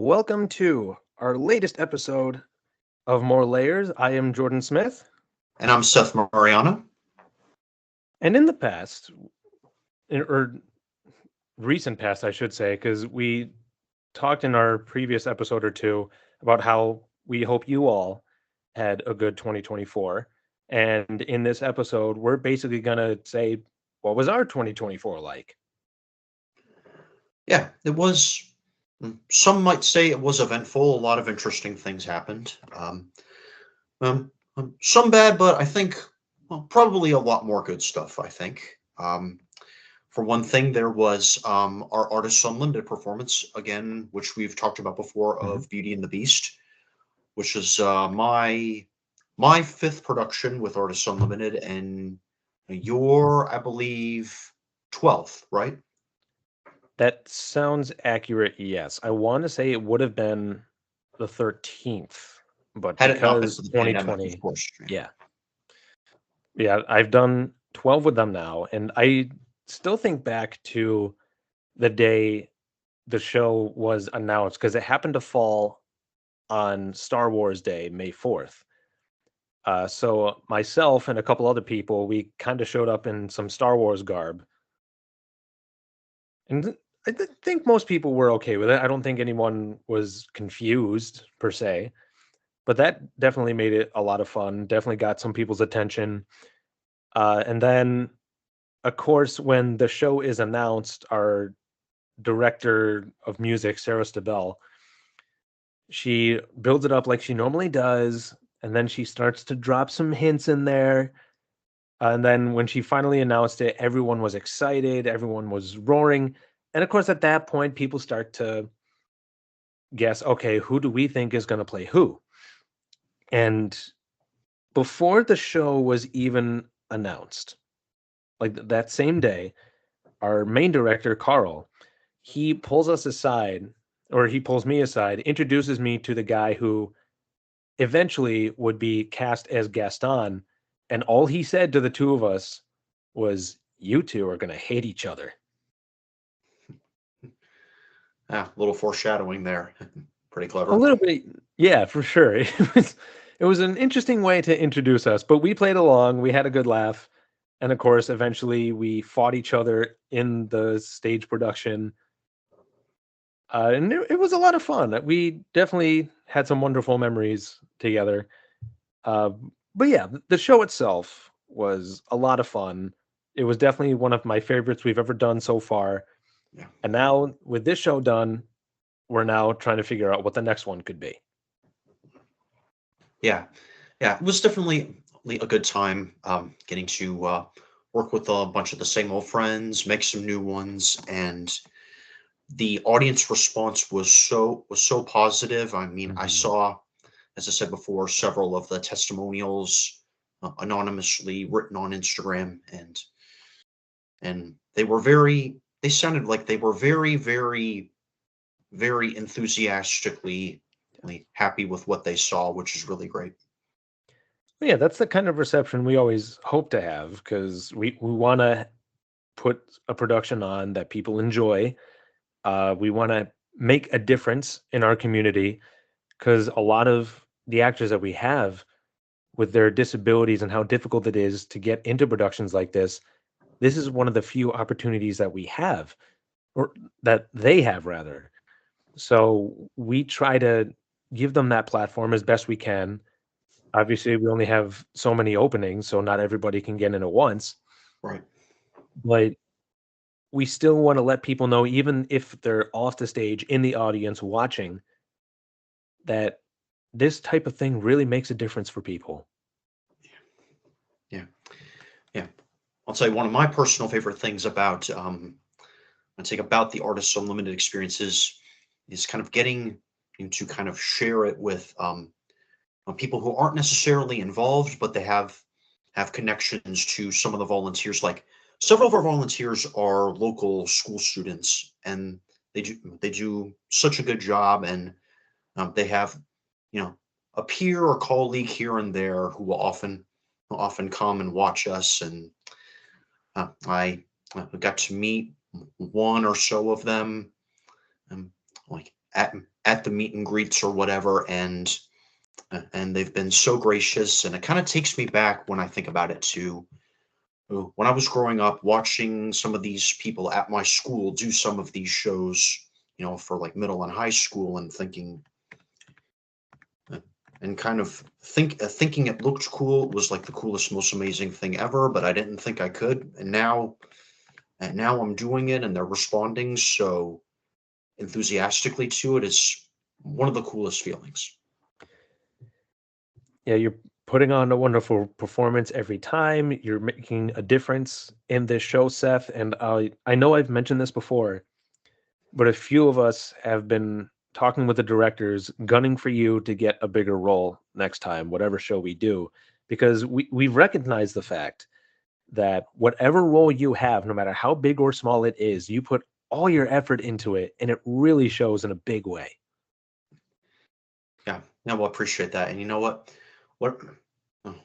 Welcome to our latest episode of More Layers. I am Jordan Smith, And I'm Seth Mariano. and in the past, or recent past, I should say, because we talked in our previous episode or two about how we hope you all had a good 2024. And in this episode, we're basically going to say, what was our 2024 like? Yeah, it was, some might say it was eventful. A lot of interesting things happened. Some bad, but I think probably a lot more good stuff, I think. For one thing, there was our Artists Unlimited performance, again, which we've talked about before, Mhm. of Beauty and the Beast, which is my fifth production with Artists Unlimited, and your, I believe, 12th, right? That sounds accurate, yes. I want to say it would have been the 13th, but Had it not been because for the pandemic, of 2020, course. Yeah. yeah. Yeah, I've done 12 with them now, and I still think back to the day the show was announced because it happened to fall on Star Wars Day, May 4th. So myself and a couple other people, we kind of showed up in some Star Wars garb, and think most people were okay with it. I don't think anyone was confused per se, but that definitely made it a lot of fun. Definitely got some people's attention. And then, of course, when the show is announced, our director of music, Sarah Stabell, she builds it up like she normally does, and then she starts to drop some hints in there. And then when she finally announced it, everyone was excited, everyone was roaring. And of course, at that point, people start to guess, okay, who do we think is going to play who? And before the show was even announced, like that same day, our main director, Carl, he pulls us aside, or he pulls me aside, introduces me to the guy who eventually would be cast as Gaston. And all he said to the two of us was, "You two are going to hate each other." A little foreshadowing there. Pretty A clever. little bit, yeah, for sure. It was an interesting way to introduce us, but we played along. We had a good laugh, and of course, eventually we fought each other in the stage production, and it was a lot of fun. We definitely had some wonderful memories together. Uh, but yeah, the show itself was a lot of fun. It was definitely one of my favorites we've ever done so far. Yeah. And now with this show done, we're now trying to figure out what the next one could be. Yeah. Yeah. It was definitely a good time getting to work with a bunch of the same old friends, make some new ones, and the audience response was so positive. I mean, I Mhm. saw, as I said before, several of the testimonials anonymously written on Instagram, and they sounded like they were very enthusiastically happy with what they saw, which is really great. Yeah, that's the kind of reception we always hope to have because we want to put a production on that people enjoy. We want to make a difference in our community because a lot of the actors that we have with their disabilities and how difficult it is to get into productions like this is one of the few opportunities that we have, or that they have rather. So we try to give them that platform as best we can. Obviously, we only have so many openings, so not everybody can get in at once, Right. but we still want to let people know, even if they're off the stage in the audience watching, that this type of thing really makes a difference for people. Yeah. Yeah. I'll tell you one of my personal favorite things about I think about the Artists Unlimited experiences is kind of getting to kind of share it with people who aren't necessarily involved, but they have connections to some of the volunteers. Like several of our volunteers are local school students, and they do such a good job, and they have a peer or colleague here and there who will often come and watch us, and I got to meet one or so of them, um, like at the meet and greets or whatever, and they've been so gracious, and it kind of takes me back when I think about it to when I was growing up, watching some of these people at my school do some of these shows, for like middle and high school, and thinking and kind of thinking it looked cool, was like the coolest, most amazing thing ever, but I didn't think I could, and now I'm doing it, and they're responding so enthusiastically to it. It's one of the coolest feelings. Yeah, you're putting on a wonderful performance every time. You're making a difference in this show, Seth. And I know I've mentioned this before, but a few of us have been talking with the directors, gunning for you to get a bigger role next time, whatever show we do, because we recognize the fact that whatever role you have, no matter how big or small it is, you put all your effort into it, and it really shows in a big way. Yeah, yeah, well, I appreciate that. And you know what,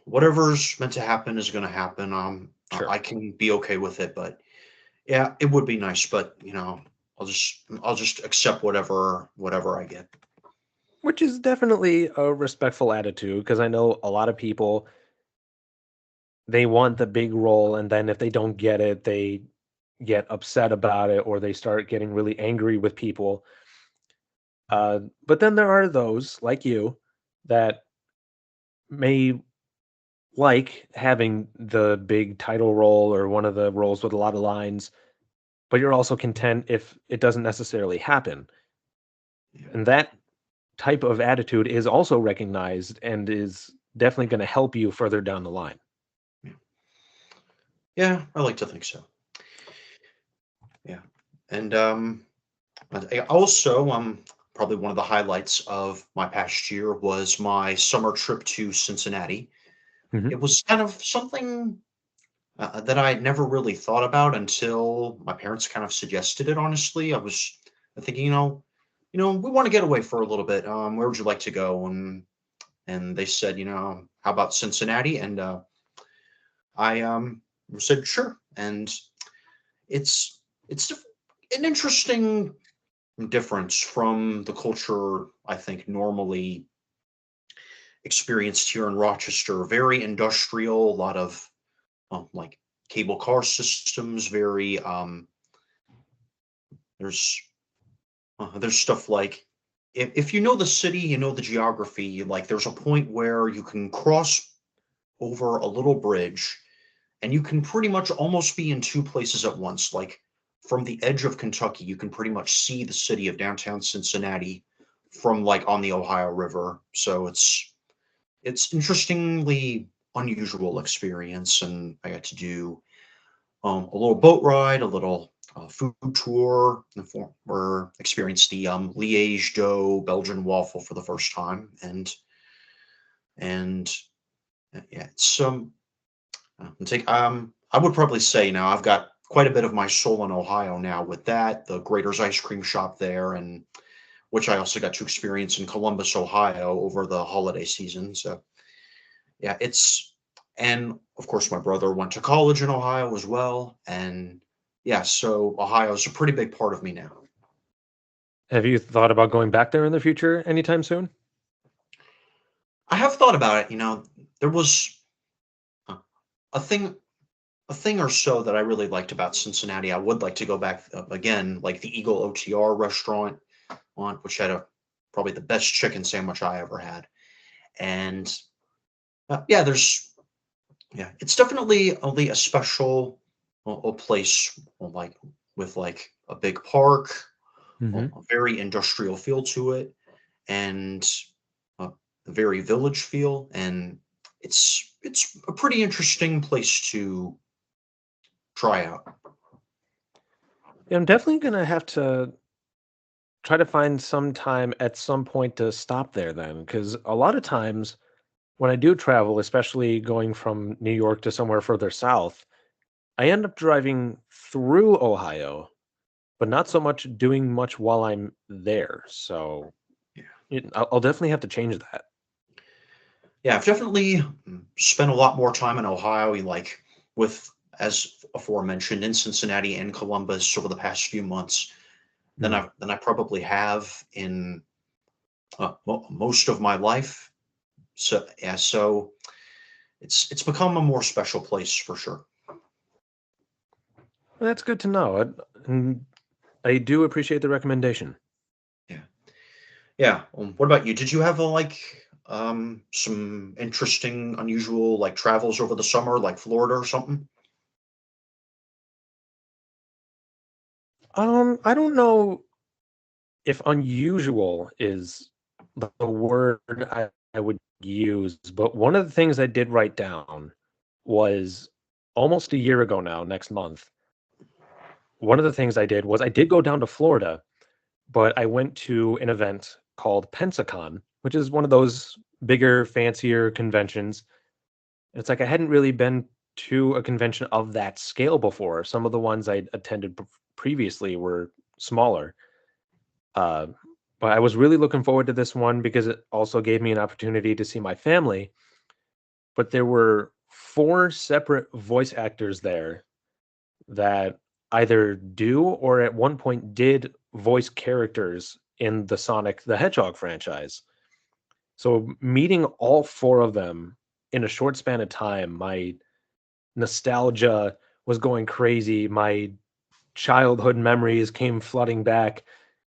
whatever's meant to happen is going to happen. I Sure. can be okay with it, but yeah, it would be nice, but I'll just accept whatever I get. Which is definitely a respectful attitude because I know a lot of people, they want the big role, and then if they don't get it, they get upset about it or they start getting really angry with people. But then there are those like you that may like having the big title role or one of the roles with a lot of lines, but you're also content if it doesn't necessarily happen. Yeah, And that type of attitude is also recognized and is definitely going to help you further down the line. yeah, yeah. I like to think so. Yeah, and but I also, probably one of the highlights of my past year was my summer trip to Cincinnati. Hmm. It was kind of something that I had never really thought about until my parents kind of suggested it. Honestly, I was thinking, we want to get away for a little bit. Where would you like to go? And they said, how about Cincinnati? And I said sure. And it's it's dif- an interesting difference from the culture I think normally experienced here in Rochester. Very industrial, a lot of like cable car systems. Very there's there's stuff like, if you know the city, you know the geography. Like there's a point where you can cross over a little bridge, and you can pretty much almost be in two places at once. Like from the edge of Kentucky, you can pretty much see the city of downtown Cincinnati from like on the Ohio River. So it's interestingly unusual experience, and I got to do a little boat ride, a little food tour, or experienced the Liège dough Belgian waffle for the first time, and yeah, it's I would probably say now I've got quite a bit of my soul in Ohio now with that, the Grater's ice cream shop there, and which I also got to experience in Columbus, Ohio over the holiday season. So yeah, and of course my brother went to college in Ohio as well. And yeah, so Ohio is a pretty big part of me now. Have you thought about going back there in the future anytime soon? I have thought about it, there was uh, a thing a thing or so that I really liked about Cincinnati. I would like to go back again, like the Eagle OTR restaurant, which had probably the best chicken sandwich I ever had. And yeah, it's definitely only a special a place, like with like a big park, Hmm. a very industrial feel to it, and a very village feel, and it's a pretty interesting place to try out. Yeah, I'm definitely going to have to try to find some time at some point to stop there then, because a lot of times when I do travel, especially going from New York to somewhere further south, I end up driving through Ohio, but not so much doing much while I'm there. So Yeah, I'll definitely have to change that. yeah, I've definitely spent a lot more time in Ohio, with, as aforementioned, in Cincinnati and Columbus over the past few months than Mhm. I probably have in most of my life. So yeah, so it's become a more special place for sure. Well, that's good to know. And I do appreciate the recommendation. Yeah. Yeah. What about you? Did you have some interesting, unusual like travels over the summer, like Florida or something? I don't know if unusual is the word I would use, but one of the things I did write down was almost a year ago now, next month. One of the things I did was I did go down to Florida, but I went to an event called Pensacon, which is one of those bigger, fancier conventions. It's like I hadn't really been to a convention of that scale before. Some of the ones I attended previously were smaller. Uh, but I was really looking forward to this one because it also gave me an opportunity to see my family. But there were four separate voice actors there that either do or at one point did voice characters in the Sonic the Hedgehog franchise. So meeting all four of them in a short span of time, my nostalgia was going crazy. My childhood memories came flooding back.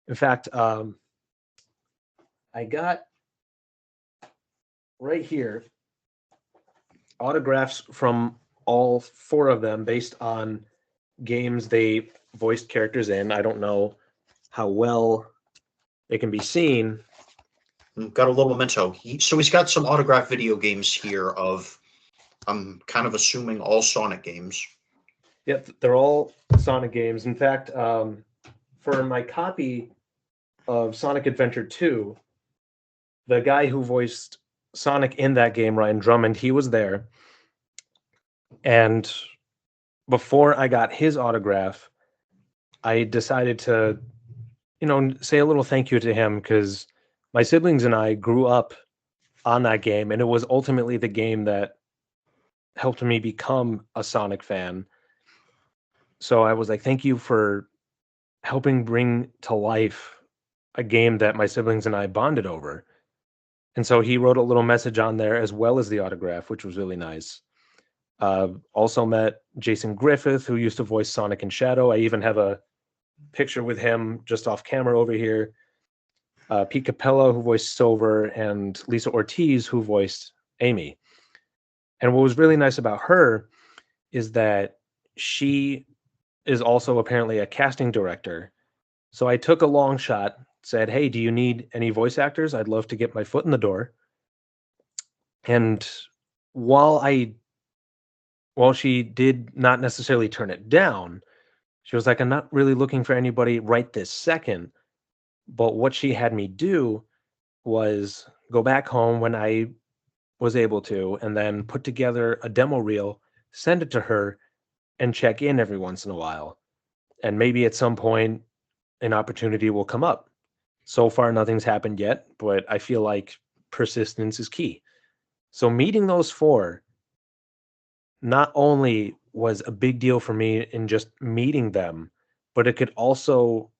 In fact, I got right here autographs from all four of them based on games they voiced characters in. I don't know how well they can be seen. Got a little memento. So he's got some autographed video games here of, I'm kind of assuming all Sonic games. Yep, they're all Sonic games. In fact, for my copy of Sonic Adventure 2, the guy who voiced Sonic in that game, Ryan Drummond, he was there. And before I got his autograph, I decided to, say a little thank you to him because my siblings and I grew up on that game, and it was ultimately the game that helped me become a Sonic fan. So I was like, thank you for helping bring to life a game that my siblings and I bonded over. And so he wrote a little message on there as well as the autograph, which was really nice. Also met Jason Griffith, who used to voice Sonic and Shadow. I even have a picture with him just off camera over here. Pete Capello, who voiced Silver, and Lisa Ortiz, who voiced Amy. And what was really nice about her is that she is also apparently a casting director. So I took a long shot, said, "Hey, do you need any voice actors? I'd love to get my foot in the door." And while I while she did not necessarily turn it down, she was like, "I'm not really looking for anybody right this second." But what she had me do was go back home when I was able to, and then put together a demo reel, send it to her, and check in every once in a while. And maybe at some point, an opportunity will come up. So far, nothing's happened yet, but I feel like persistence is key. So meeting those four not only was a big deal for me in just meeting them, but it could also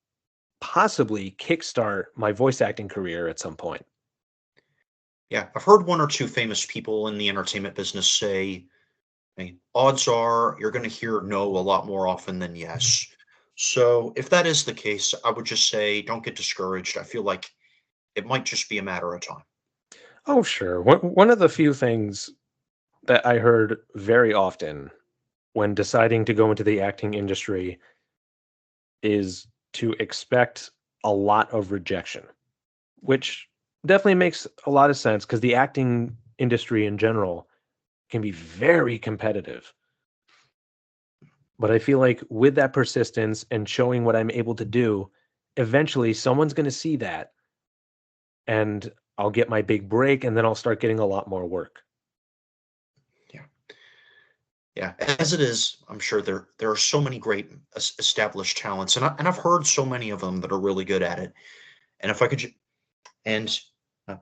possibly kickstart my voice acting career at some point. Yeah, I've heard one or two famous people in the entertainment business say, "Hey, odds are you're going to hear no a lot more often than yes." So if that is the case, I would just say don't get discouraged. I feel like it might just be a matter of time. Oh, sure. One of the few things that I heard very often when deciding to go into the acting industry is to expect a lot of rejection, which definitely makes a lot of sense because the acting industry in general can be very competitive. But I feel like with that persistence and showing what I'm able to do, eventually someone's going to see that and I'll get my big break and then I'll start getting a lot more work. Yeah. Yeah, as it is, I'm sure there are so many great established talents, and I've heard so many of them that are really good at it. And if I could, and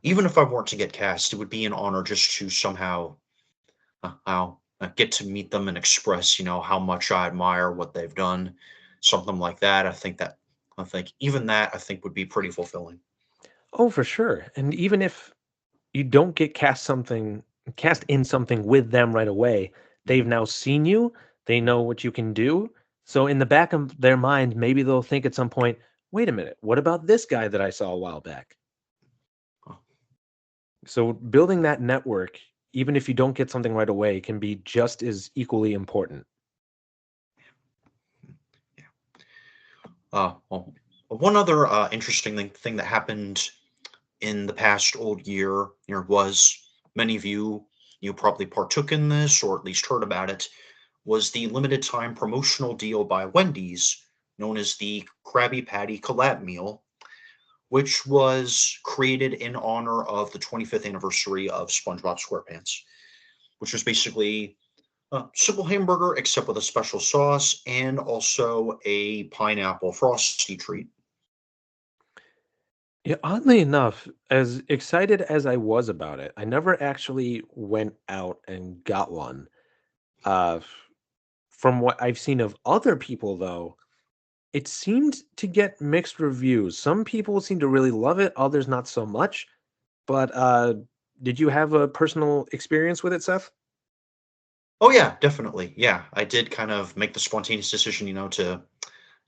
even if I weren't to get cast, it would be an honor just to somehow get to meet them and express, how much I admire what they've done, something like that. I think even that I think would be pretty fulfilling. Oh, for sure. And even if you don't get cast in something with them right away, they've now seen you, they know what you can do. So in the back of their mind, maybe they'll think at some point, wait a minute, what about this guy that I saw a while back? Oh, So building that network, even if you don't get something right away, can be just as equally important. yeah. Well, one other interesting thing that happened in the past old year was many of you probably partook in this or at least heard about it was the limited time promotional deal by Wendy's known as the Krabby Patty collab meal, which was created in honor of the 25th anniversary of SpongeBob SquarePants, which was basically a simple hamburger except with a special sauce and also a pineapple frosty treat. Yeah, oddly enough, as excited as I was about it, I never actually went out and got one. From what I've seen of other people, though, it seemed to get mixed reviews. Some people seem to really love it, others not so much. But did you have a personal experience with it, Seth? Oh yeah, definitely. Yeah, I did kind of make the spontaneous decision to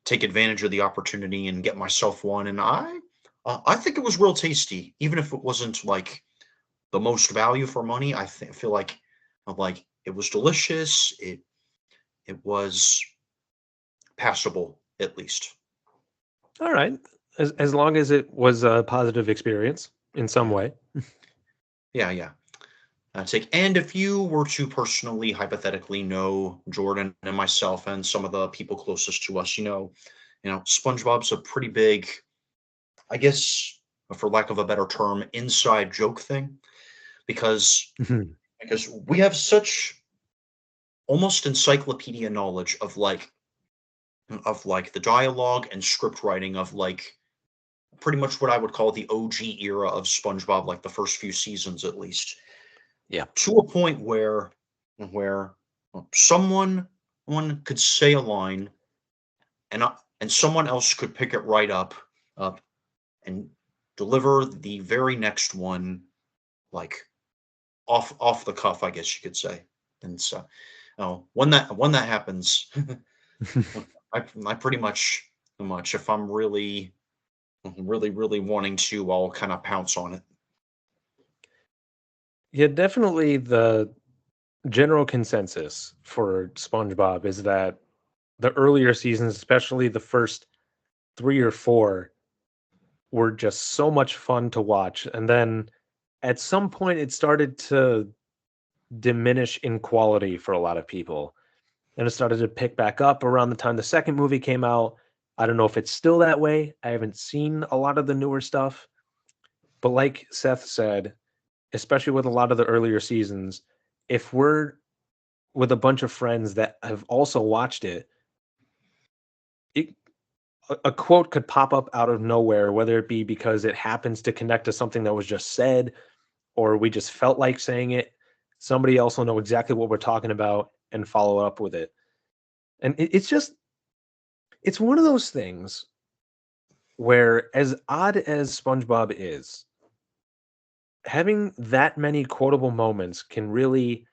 take advantage of the opportunity and get myself one, and I think it was real tasty, even if it wasn't like the most value for money. Feel like it was delicious. It was passable at least. All right, as long as it was a positive experience in some Yeah, way. yeah, yeah. Take and if you were to personally, hypothetically know Jordan and myself and some of the people closest to us, SpongeBob's a pretty big, I guess, for lack of a better term, inside joke thing because Mhm. because we have such almost encyclopedia knowledge of like the dialogue and script writing of like pretty much what I would call the OG era of SpongeBob, like the first few seasons at least, Yeah. to a point where someone one could say a line and someone else could pick it right up and deliver the very next one like off the cuff, I guess you could say. And so, when that happens, I pretty much if I'm really wanting to, I'll kind of pounce on it. Yeah, definitely the general consensus for SpongeBob is that the earlier seasons, especially the first 3 or 4, were just so much fun to watch, and then at some point, it started to diminish in quality for a lot of people, and it started to pick back up around the time the second movie came out. I don't know if it's still that way. I haven't seen a lot of the newer stuff, but like Seth said, especially with a lot of the earlier seasons, if we're with a bunch of friends that have also watched it, it a quote could pop up out of nowhere, whether it be because it happens to connect to something that was just said, or we just felt like saying it. Somebody else will know exactly what we're talking about and follow up with it. And it's one of those things where, as odd as SpongeBob is, having that many quotable moments can really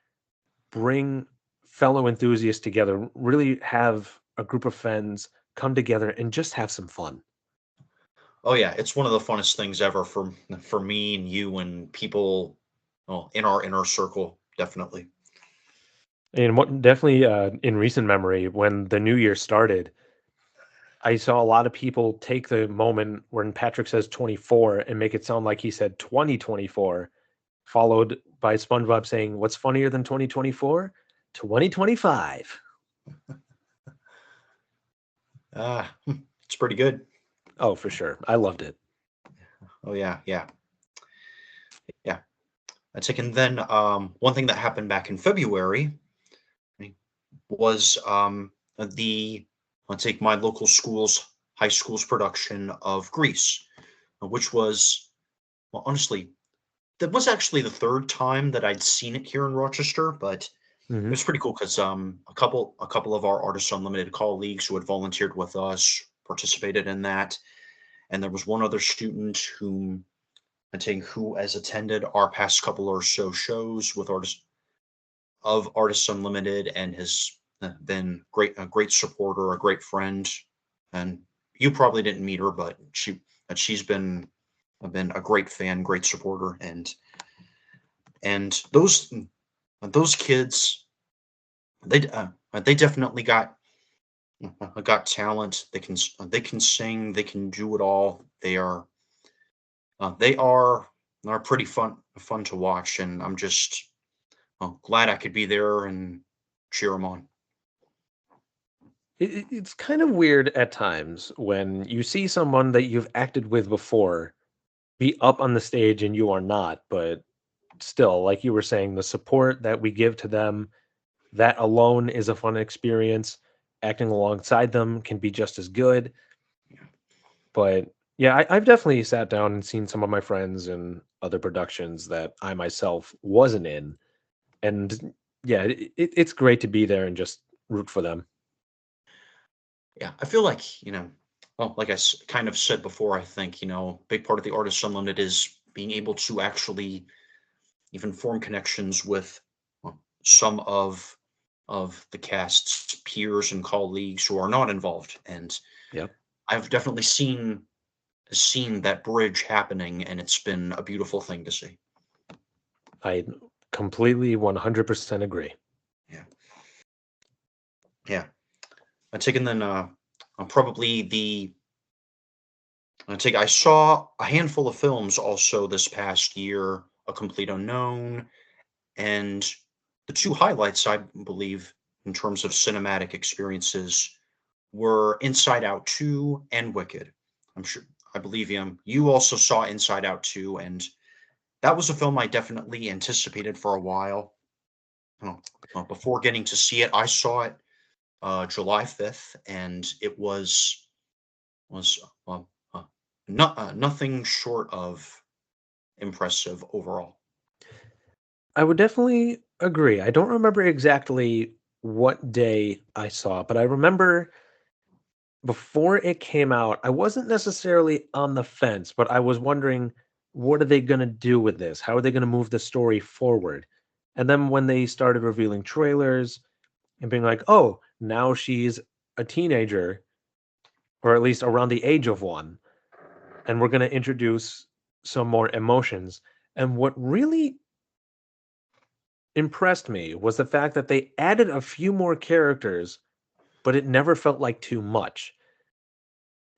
bring fellow enthusiasts together, really have a group of friends come together and just have some fun. Oh yeah, it's one of the funnest things ever for me and you and people, well, in our inner circle, definitely. And what definitely in recent memory, when the new year started, I saw a lot of people take the moment when Patrick says 24 and make it sound like he said 2024, followed by SpongeBob saying, "What's funnier than 2024? 2025." It's pretty good. Oh, for sure. I loved it. Oh yeah, yeah, yeah. I take and then one thing that happened back in February was the I'll take my local school's high school's production of Grease, which was well, honestly, that was actually the third time that I'd seen it here in Rochester, but it Mhm. was pretty cool because a couple of our Artists Unlimited colleagues who had volunteered with us participated in that, and there was one other student whom I think who has attended our past couple or so shows with Artists Unlimited and has been a great supporter, a great friend. And you probably didn't meet her, but she's been a great fan, great supporter, and those kids, they definitely got talent. They can sing, they can do it all. They are pretty fun to watch, and I'm just glad I could be there and cheer them on. It's kind of weird at times when you see someone that you've acted with before be up on the stage and you are not, but still, like you were saying, the support that we give to them, that alone is a fun experience. Acting alongside them can be just as good. But yeah, I've definitely sat down and seen some of my friends in other productions that I myself wasn't in. And yeah, it's great to be there and just root for them. Yeah, I feel like, well, like kind of said before, I think, big part of the Artist Unlimited is being able to actually even form connections with some of the cast's peers and colleagues who are not involved. And Yep. I've definitely seen that bridge happening, and it's been a beautiful thing to see. I completely 100% agree. Yeah. Yeah. I take and then probably the I saw a handful of films also this past year, A Complete Unknown, and the two highlights, I believe, in terms of cinematic experiences were Inside Out 2 and Wicked. I believe you also saw Inside Out 2, and that was a film I definitely anticipated for a while. Uh, Before getting to see it, I saw it July 5th, and it was nothing short of impressive overall. I would definitely agree. I don't remember exactly what day I saw it, but I remember before it came out, I wasn't necessarily on the fence, but I was wondering, what are they going to do with this? How are they going to move the story forward? And then when they started revealing trailers and being like, oh, now she's a teenager, or at least around the age of one, and we're going to introduce some more emotions. And what really impressed me was the fact that they added a few more characters, but it never felt like too much.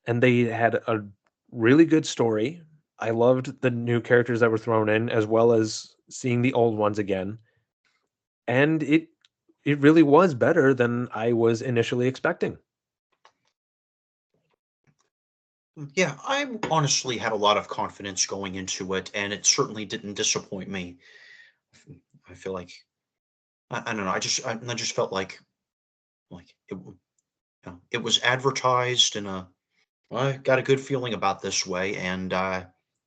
And they had a really good story. I loved the new characters that were thrown in, as well as seeing the old ones again. And it really was better than I was initially expecting. Yeah, I honestly had a lot of confidence going into it, and it certainly didn't disappoint me. I feel like I don't know. I just felt like it was advertised in a well, I got a good feeling about this way, and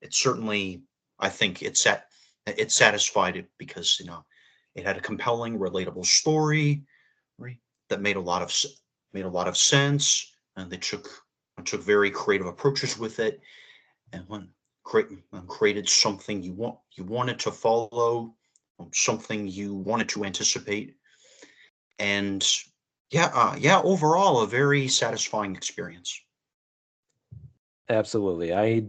it certainly I think it satisfied it because it had a compelling, relatable story, right, that made a lot of sense, and they took very creative approaches with it, and created something you wanted to follow, something you wanted to anticipate, and yeah, overall a very satisfying experience. Absolutely. I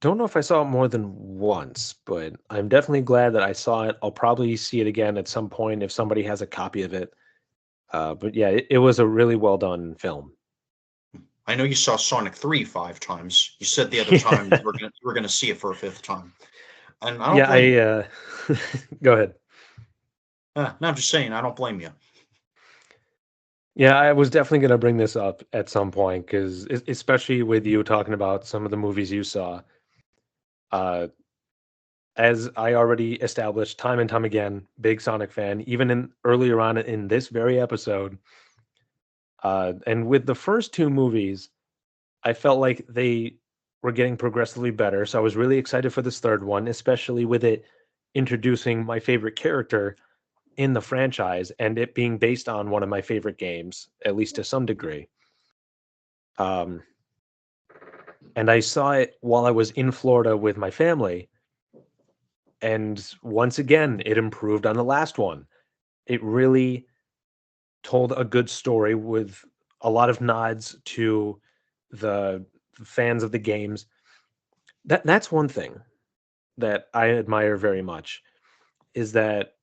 don't know if I saw it more than once, but I'm definitely glad that I saw it. I'll probably see it again at some point if somebody has a copy of it. But yeah, it was a really well done film. I know you saw Sonic 3 5 times. You said the other time you were gonna see it for a fifth time, and I don't Yeah, blame you. go ahead. No, I'm just saying I don't blame you. Yeah, I was definitely going to bring this up at some point because, especially with you talking about some of the movies you saw, uh, as I already established time and time again, big Sonic fan, even in earlier on in this very episode. And with the first two movies, I felt like they were getting progressively better. So I was really excited for this third one, especially with it introducing my favorite character in the franchise and it being based on one of my favorite games, at least to some degree. Um, and I saw it while I was in Florida with my family. And once again, it improved on the last one. It really told a good story with a lot of nods to the fans of the games. That's one thing that I admire very much is that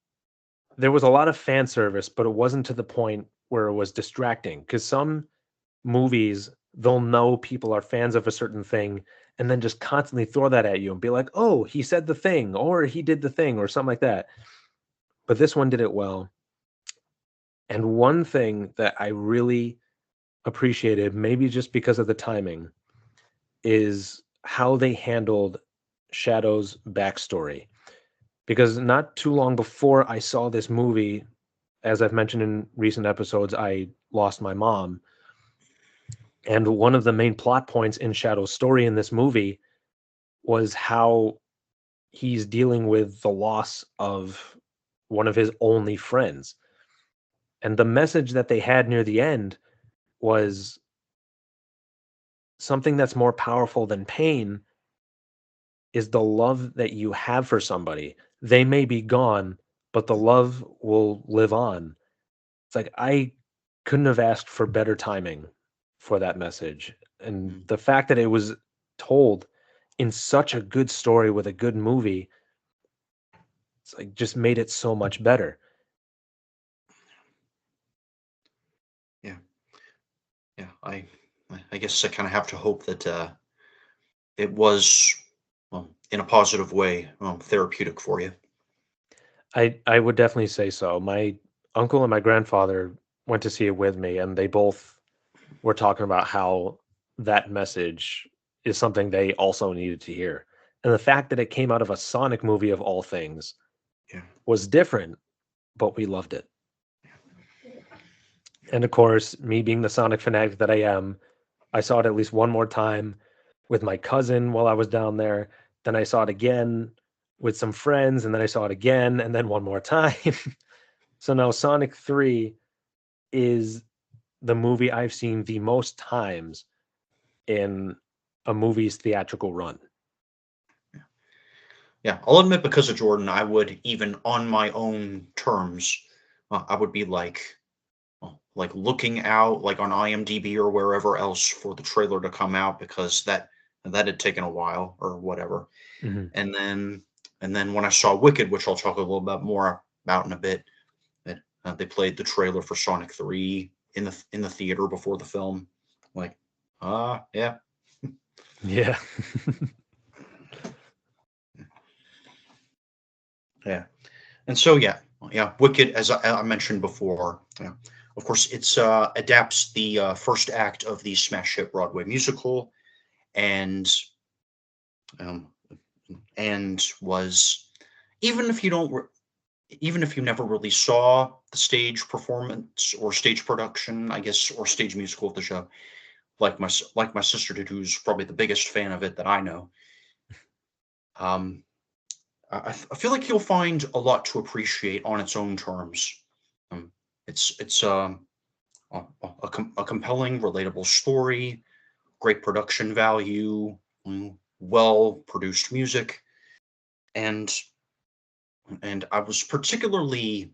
there was a lot of fan service, but it wasn't to the point where it was distracting. Because some movies, they'll know people are fans of a certain thing and then just constantly throw that at you and be like, oh, he said the thing, or he did the thing, or something like that. But this one did it well. And one thing that I really appreciated, maybe just because of the timing, is how they handled Shadow's backstory. Because not too long before I saw this movie, as I've mentioned in recent episodes, I lost my mom. And one of the main plot points in Shadow's story in this movie was how he's dealing with the loss of one of his only friends. And the message that they had near the end was something that's more powerful than pain is the love that you have for somebody. They may be gone, but the love will live on. It's like I couldn't have asked for better timing for that message. And Mm. the fact that it was told in such a good story with a good movie, it's like just made it so much better. Yeah, yeah. I guess I kind of have to hope that it was, well, in a positive way, therapeutic for you. I would definitely say so. My uncle and my grandfather went to see it with me, and they both were talking about how that message is something they also needed to hear. And the fact that it came out of a Sonic movie of all things Yeah. was different, but we loved it. And of course, me being the Sonic fanatic that I am, I saw it at least one more time with my cousin while I was down there. Then I saw it again with some friends, and then I saw it again, and then one more time. So now Sonic 3 is the movie I've seen the most times in a movie's theatrical run. Yeah, I'll admit because of Jordan, I would even on my own terms, I would be like looking out like on IMDb or wherever else for the trailer to come out because that had taken a while or whatever. Mhm. And then when I saw Wicked, which I'll talk a little bit more about in a bit, that they played the trailer for Sonic 3 in the theater before the film. Like, yeah, Yeah. yeah. And so yeah, Wicked, as I mentioned before, yeah, of course, it's adapts the first act of the smash hit Broadway musical, and um, was even if you don't even if you never really saw the stage performance or stage production, I guess, or stage musical of the show, like my sister did, who's probably the biggest fan of it that I know. Um, I feel like you'll find a lot to appreciate on its own terms. Um, it's a compelling, relatable story, great production value, well produced music, and I was particularly,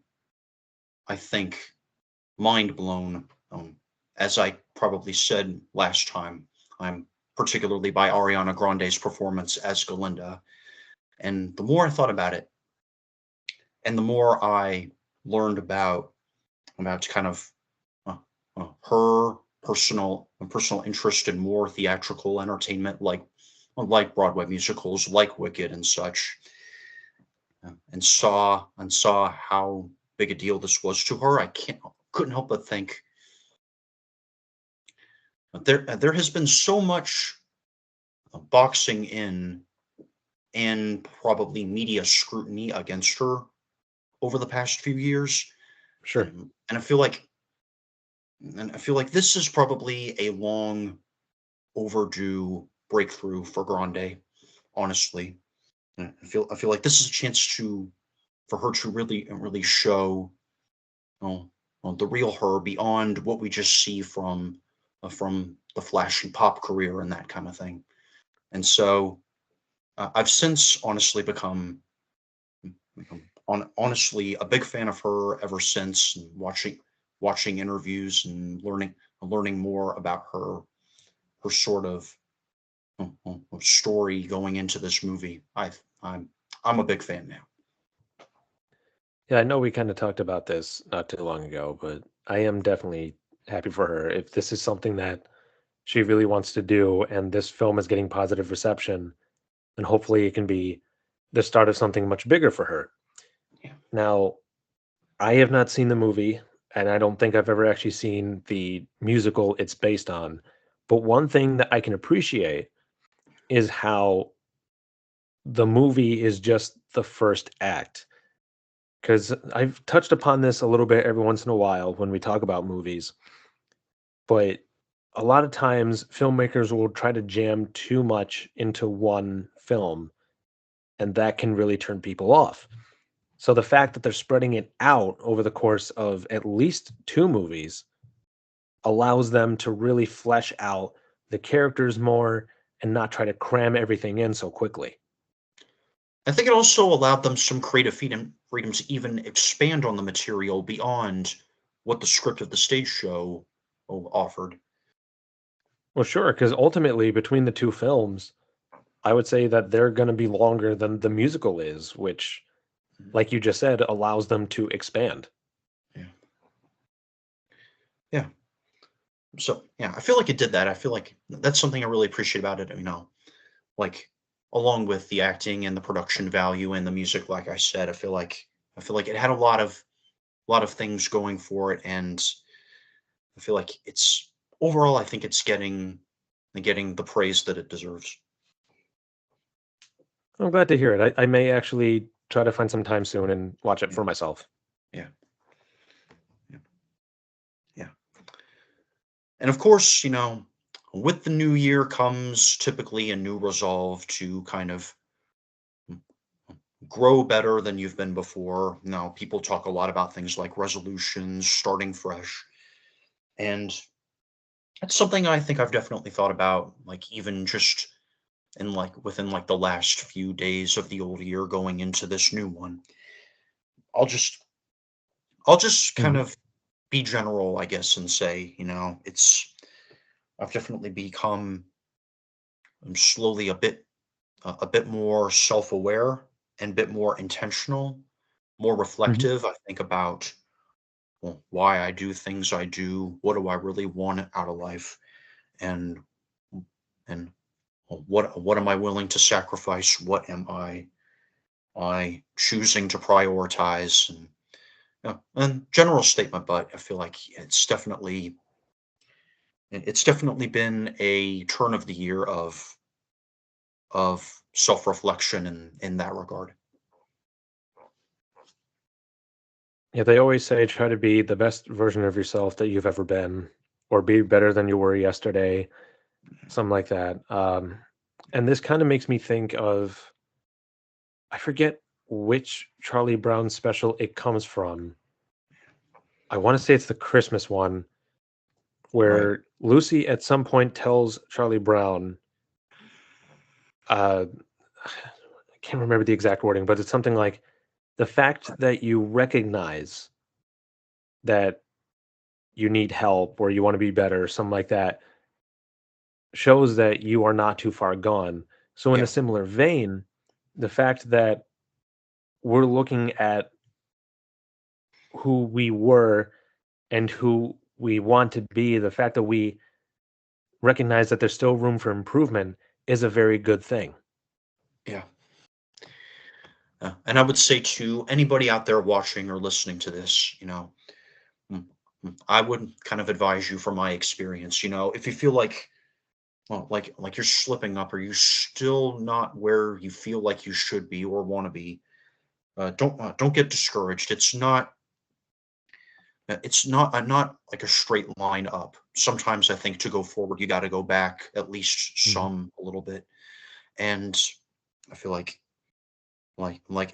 I think, mind blown. As I probably said last time, I'm particularly by Ariana Grande's performance as Galinda. And the more I thought about it, and the more I learned about kind of uh, her personal interest in more theatrical entertainment, like Broadway musicals, like Wicked and such, and saw how big a deal this was to her, I couldn't help but think there has been so much boxing in and probably media scrutiny against her over the past few years, Sure. and I feel like this is probably a long overdue breakthrough for Grande. Honestly, I feel like this is a chance to for her to really show, oh, the real her beyond what we just see from the flashy pop career and that kind of thing. And so I've since honestly become honestly a big fan of her ever since, and watching interviews and learning more about her sort of story going into this movie. I'm I'm a big fan now. Yeah, I know we kind of talked about this not too long ago, but I am definitely happy for her. If this is something that she really wants to do and this film is getting positive reception, then hopefully it can be the start of something much bigger for her. Yeah. Now, I have not seen the movie, and I don't think I've ever actually seen the musical it's based on. But one thing that I can appreciate is how the movie is just the first act. Because I've touched upon this a little bit every once in a while when we talk about movies, but a lot of times filmmakers will try to jam too much into one film, and that can really turn people off. So the fact that they're spreading it out over the course of at least two movies allows them to really flesh out the characters more and not try to cram everything in so quickly. I think it also allowed them some creative freedom to even expand on the material beyond what the script of the stage show offered. Well, sure, because ultimately, between the two films, I would say that they're going to be longer than the musical is, which, Mhm. like you just said, allows them to expand. Yeah, yeah. So yeah, I feel like it did that. I feel like that's something I really appreciate about it. Like along with the acting and the production value and the music, like I said, I feel like it had a lot of things going for it, and I feel like it's overall, I think it's getting the praise that it deserves. I'm glad to hear it. I may actually try to find some time soon and watch it Yeah, for myself. yeah, yeah, yeah. And of course, with the new year comes typically a new resolve to kind of mm, grow better than you've been before. Now, people talk a lot about things like resolutions, starting fresh, and that's something I think I've definitely thought about, like even just within like the last few days of the old year going into this new one. I'll just I'll just kind Mhm. of be general, I guess, and say, I've definitely become slowly a bit more self-aware and a bit more intentional, more Mhm. reflective. I think about, well, why I do things I do, what do I really want out of life, and and what am I willing to sacrifice? What am I choosing to prioritize? And general statement, but I feel like it's definitely been a turn of the year of self-reflection in that regard. Yeah, they always say try to be the best version of yourself that you've ever been, or be better than you were yesterday, something like that. And this kind of makes me think of, I forget which Charlie Brown special it comes from. I want to say it's the Christmas one Right. where Lucy at some point tells Charlie Brown, uh, I can't remember the exact wording, but it's something like the fact that you recognize that you need help or you want to be better, something like that, shows that you are not too far gone. So, in a Yeah. similar vein, the fact that we're looking at who we were and who we want to be, the fact that we recognize that there's still room for improvement is a very good thing. Yeah. And I would say to anybody out there watching or listening to this, mm, I would kind of advise you from my experience, if you feel like, well, like you're slipping up, or you're still not where you feel like you should be or want to be, don't get discouraged. It's not like a straight line up. Sometimes I think to go forward, you got to go back at least Mhm. a little bit. And I feel like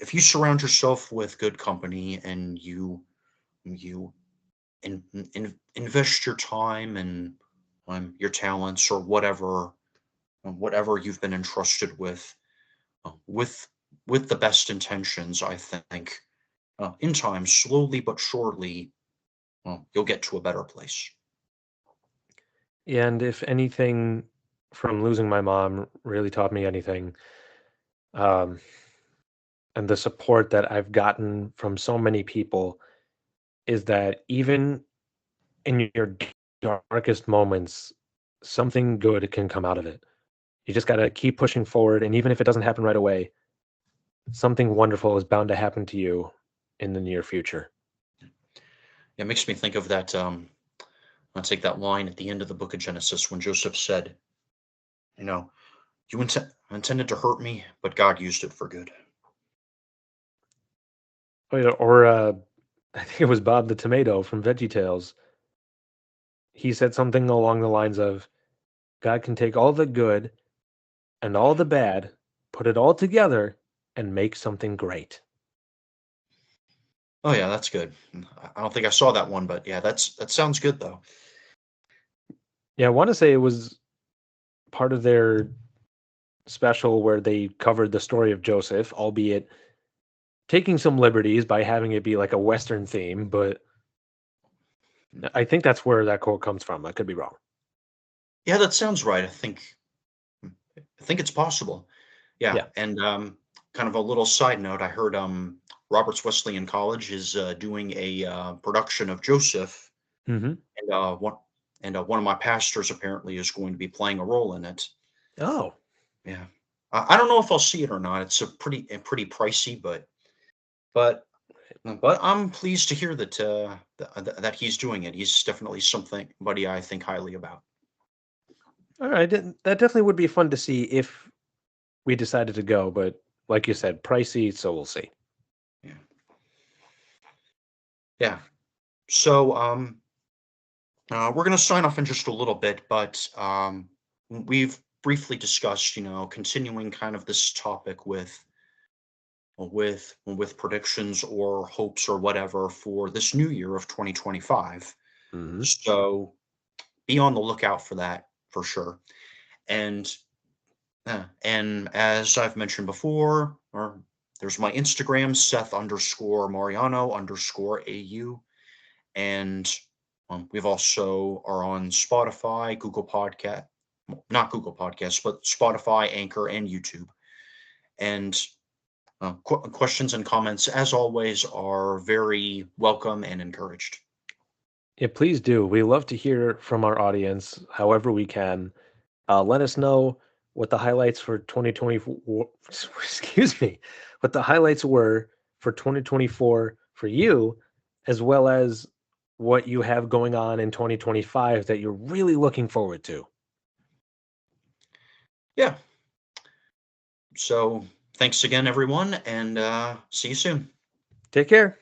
if you surround yourself with good company, and you invest your time and your talents, or whatever you've been entrusted with with the best intentions, I think, in time, slowly but surely, well, you'll get to a better place. And if anything from losing my mom really taught me anything, um, and the support that I've gotten from so many people is that even in your darkest moments, something good can come out of it. You just got to keep pushing forward. And even if it doesn't happen right away, something wonderful is bound to happen to you in the near future. It makes me think of that. I'll take that line at the end of the book of Genesis when Joseph said, you know, intended to hurt me, but God used it for good. Oh, yeah, or I think it was Bob the Tomato from VeggieTales. He said something along the lines of, God can take all the good and all the bad, put it all together, and make something great. Oh yeah, that's good. I don't think I saw that one, but yeah, that sounds good though. Yeah, I want to say it was part of their special where they covered the story of Joseph, albeit taking some liberties by having it be like a Western theme, but I think that's where that quote comes from. I could be wrong. Yeah, that sounds right. I think it's possible. Yeah, Yeah. and kind of a little side note, I heard Roberts Wesleyan College is doing a production of Joseph, Hmm. and one of my pastors apparently is going to be playing a role in it. Oh, Yeah, I don't know if I'll see it or not. It's a pretty pricey, but I'm pleased to hear that that he's doing it. He's definitely somebody I think highly about. all right. That definitely would be fun to see if we decided to go, but like you said, pricey, so we'll see. Yeah, yeah. So we're going to sign off in just a little bit, but we've briefly discussed, continuing kind of this topic with predictions or hopes or whatever for this new year of 2025. Hmm. So be on the lookout for that for sure. And as I've mentioned before, or there's my Instagram, Seth_Mariano_AU. And we've also are on Spotify, Google Podcast, not Google Podcasts, but Spotify, Anchor, and YouTube. And questions and comments, as always, are very welcome and encouraged. Yeah, please do. We love to hear from our audience however we can. Let us know what the highlights for 2024, excuse me, what the highlights were for 2024 for you, as well as what you have going on in 2025 that you're really looking forward to. Yeah. So thanks again, everyone, and see you soon. Take care.